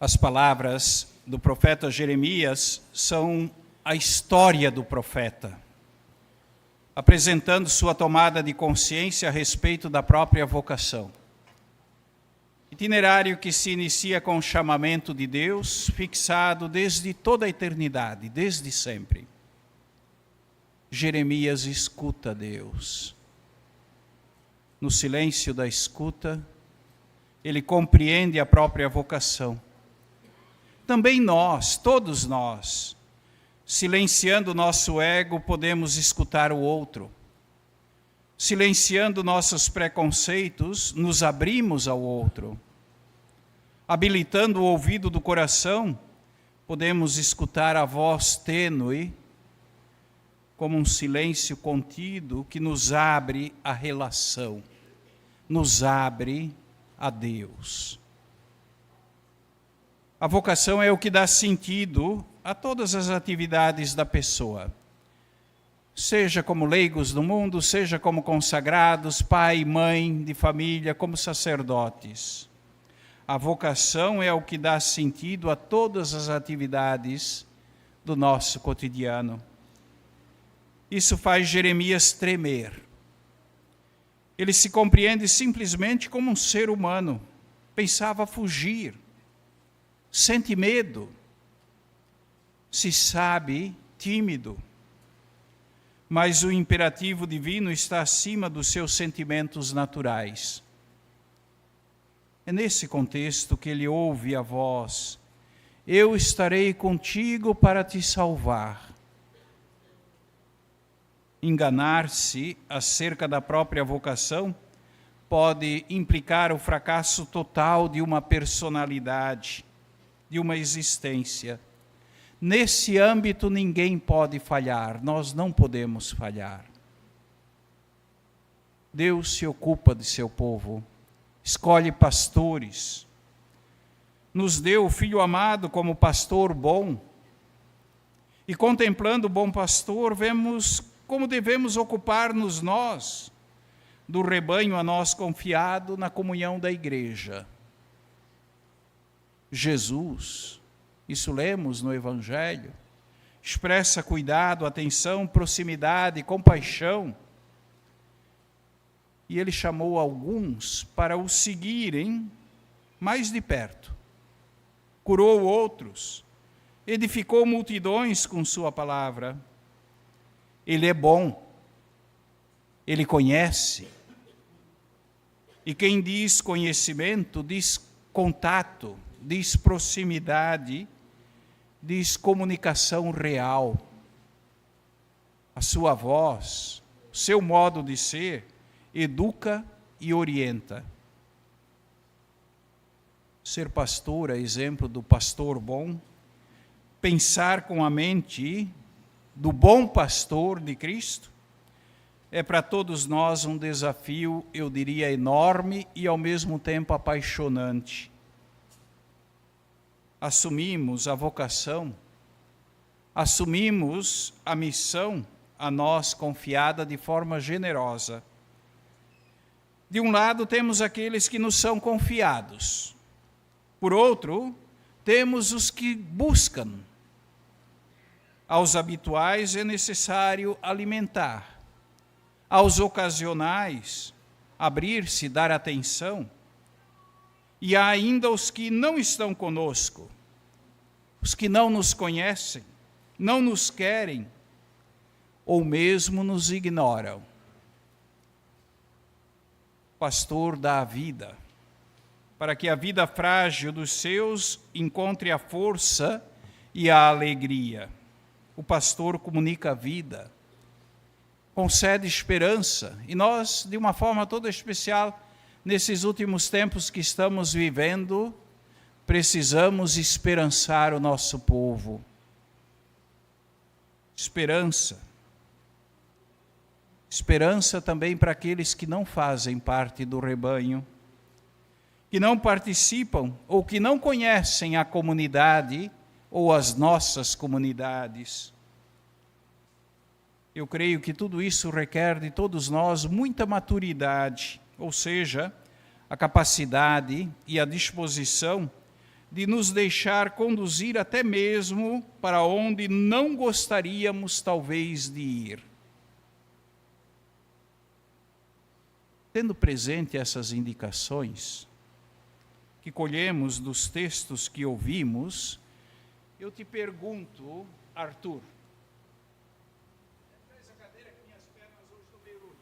As palavras do profeta Jeremias são a história do profeta, apresentando sua tomada de consciência a respeito da própria vocação. Itinerário que se inicia com o chamamento de Deus, fixado desde toda a eternidade, desde sempre. Jeremias escuta Deus. No silêncio da escuta, ele compreende a própria vocação. Também nós, todos nós, silenciando nosso ego, podemos escutar o outro. Silenciando nossos preconceitos, nos abrimos ao outro. Habilitando o ouvido do coração, podemos escutar a voz tênue, como um silêncio contido que nos abre a relação, nos abre a Deus. A vocação é o que dá sentido a todas as atividades da pessoa. Seja como leigos no mundo, seja como consagrados, pai e mãe de família, como sacerdotes. A vocação é o que dá sentido a todas as atividades do nosso cotidiano. Isso faz Jeremias tremer. Ele se compreende simplesmente como um ser humano. Pensava fugir. Sente medo, se sabe tímido, mas o imperativo divino está acima dos seus sentimentos naturais. É nesse contexto que ele ouve a voz: eu estarei contigo para te salvar. Enganar-se acerca da própria vocação pode implicar o fracasso total de uma personalidade, de uma existência. Nesse âmbito ninguém pode falhar, nós não podemos falhar. Deus se ocupa de seu povo, escolhe pastores, nos deu o Filho amado como pastor bom, e contemplando o bom pastor, vemos como devemos ocupar-nos nós, do rebanho a nós confiado na comunhão da igreja. Jesus, isso lemos no Evangelho, expressa cuidado, atenção, proximidade, compaixão. E ele chamou alguns para o seguirem mais de perto. Curou outros, edificou multidões com sua palavra. Ele é bom, ele conhece. E quem diz conhecimento, diz contato, diz proximidade, diz comunicação real. A sua voz, o seu modo de ser, educa e orienta. Ser pastor é exemplo do pastor bom. Pensar com a mente do bom pastor de Cristo é para todos nós um desafio, eu diria, enorme e ao mesmo tempo apaixonante. Assumimos a vocação, assumimos a missão a nós confiada de forma generosa. De um lado, temos aqueles que nos são confiados. Por outro, temos os que buscam. Aos habituais é necessário alimentar. Aos ocasionais, abrir-se, dar atenção. E há ainda os que não estão conosco, os que não nos conhecem, não nos querem, ou mesmo nos ignoram. O pastor dá a vida, para que a vida frágil dos seus encontre a força e a alegria. O pastor comunica a vida, concede esperança, e nós, de uma forma toda especial, nesses últimos tempos que estamos vivendo, precisamos esperançar o nosso povo. Esperança. Esperança também para aqueles que não fazem parte do rebanho, que não participam ou que não conhecem a comunidade ou as nossas comunidades. Eu creio que tudo isso requer de todos nós muita maturidade, ou seja, a capacidade e a disposição de nos deixar conduzir até mesmo para onde não gostaríamos talvez de ir. Tendo presente essas indicações que colhemos dos textos que ouvimos, eu te pergunto, Arthur, essa cadeira que minhas pernas hoje estão meio ruins.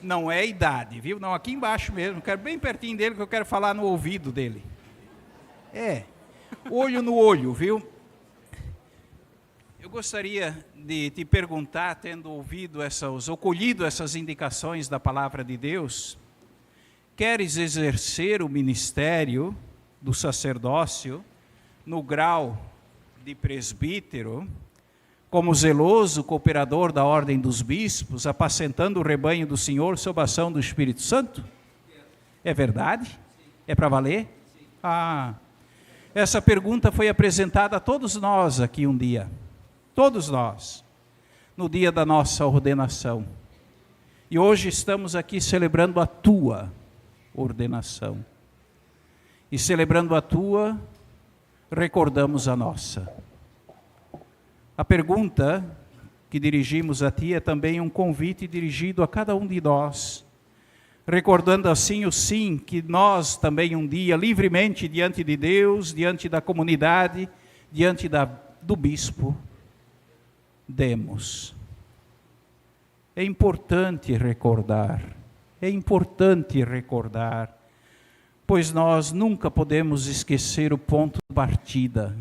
Não é idade, viu? Não, aqui embaixo mesmo, quero bem pertinho dele, que eu quero falar no ouvido dele. Olho no olho, viu? Eu gostaria de te perguntar, tendo ouvido ou colhido essas indicações da palavra de Deus, queres exercer o ministério do sacerdócio no grau de presbítero, como zeloso cooperador da ordem dos bispos, apacentando o rebanho do Senhor sob a ação do Espírito Santo? É verdade? É para valer? Essa pergunta foi apresentada a todos nós aqui um dia. Todos nós, no dia da nossa ordenação. E hoje estamos aqui celebrando a tua ordenação. E celebrando a tua, recordamos a nossa. A pergunta que dirigimos a ti é também um convite dirigido a cada um de nós, recordando assim o sim que nós também um dia, livremente diante de Deus, diante da comunidade, diante do bispo, demos. É importante recordar, pois nós nunca podemos esquecer o ponto de partida.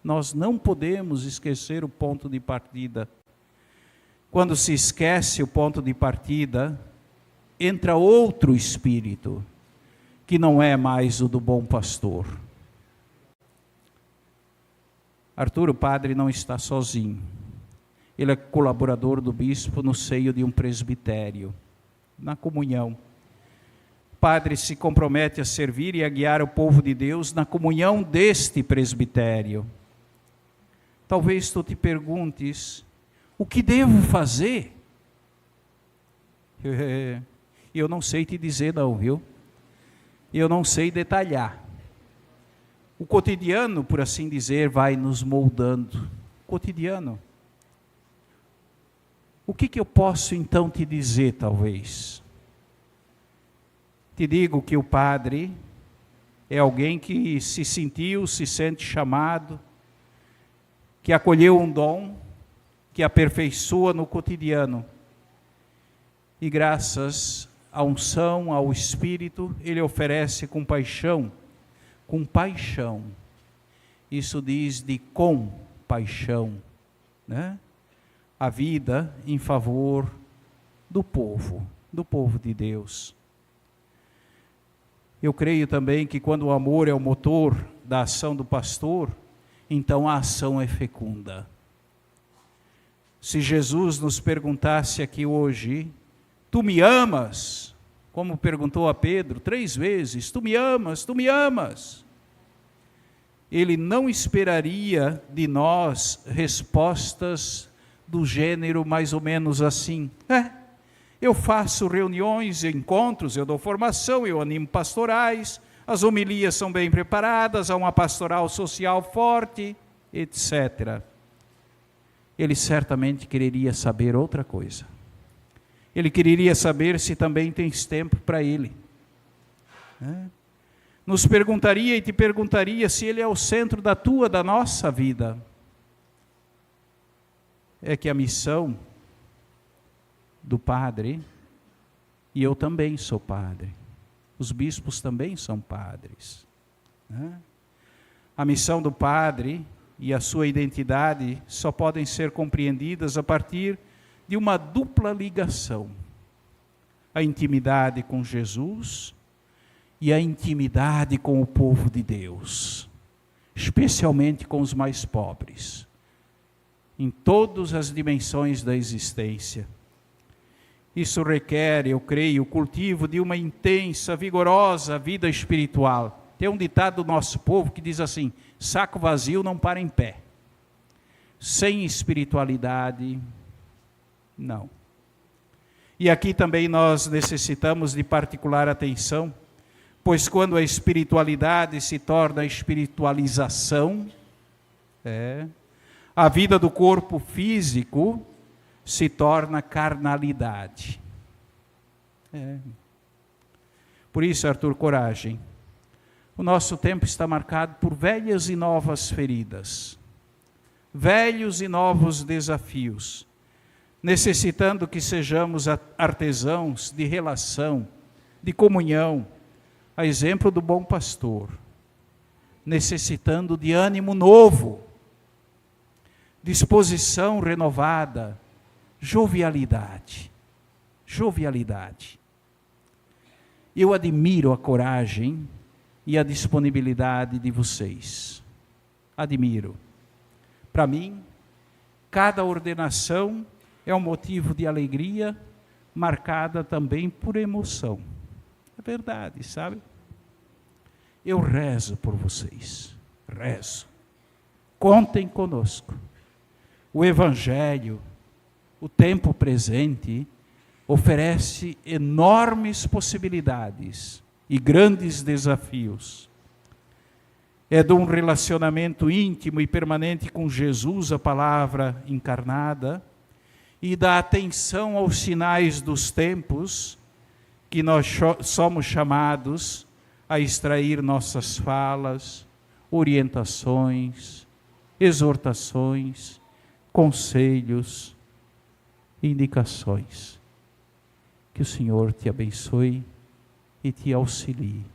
Nós não podemos esquecer o ponto de partida. Quando se esquece o ponto de partida, entra outro espírito, que não é mais o do bom pastor. Arthur, o padre, não está sozinho. Ele é colaborador do bispo no seio de um presbitério, na comunhão. O padre se compromete a servir e a guiar o povo de Deus na comunhão deste presbitério. Talvez tu te perguntes, o que devo fazer? Eu não sei te dizer não, viu? Eu não sei detalhar. O cotidiano, por assim dizer, vai nos moldando. Cotidiano. O que eu posso então te dizer, talvez? Te digo que o padre é alguém que se sente chamado, que acolheu um dom, que aperfeiçoa no cotidiano. E graças à unção, ao Espírito, ele oferece com paixão. Isso diz de compaixão, né? A vida em favor do povo de Deus. Eu creio também que quando o amor é o motor da ação do pastor, então a ação é fecunda. Se Jesus nos perguntasse aqui hoje, tu me amas? Como perguntou a Pedro 3 vezes, tu me amas, tu me amas? Ele não esperaria de nós respostas do gênero mais ou menos assim. Eu faço reuniões, encontros, eu dou formação, eu animo pastorais, as homilias são bem preparadas, há uma pastoral social forte, etc. Ele certamente quereria saber outra coisa. Ele quereria saber se também tens tempo para ele. Nos perguntaria e te perguntaria se ele é o centro da nossa vida. É que a missão do padre, e eu também sou padre, os bispos também são padres, né? A missão do padre e a sua identidade só podem ser compreendidas a partir de uma dupla ligação: a intimidade com Jesus e a intimidade com o povo de Deus, especialmente com os mais pobres, em todas as dimensões da existência. Isso requer, eu creio, o cultivo de uma intensa, vigorosa vida espiritual. Tem um ditado do nosso povo que diz assim: saco vazio não para em pé. Sem espiritualidade, não. E aqui também nós necessitamos de particular atenção, pois quando a espiritualidade se torna espiritualização, a vida do corpo físico se torna carnalidade. Por isso, Arthur, coragem. O nosso tempo está marcado por velhas e novas feridas, velhos e novos desafios, necessitando que sejamos artesãos de relação, de comunhão, a exemplo do bom pastor, necessitando de ânimo novo, disposição renovada, jovialidade. Jovialidade. Eu admiro a coragem e a disponibilidade de vocês. Admiro. Para mim, cada ordenação é um motivo de alegria, marcada também por emoção. É verdade, sabe? Eu rezo por vocês. Rezo. Contem conosco. O Evangelho, o tempo presente, oferece enormes possibilidades e grandes desafios. É de um relacionamento íntimo e permanente com Jesus, a palavra encarnada, e da atenção aos sinais dos tempos, que nós somos chamados a extrair nossas falas, orientações, exortações, conselhos, indicações. Que o Senhor te abençoe e te auxilie.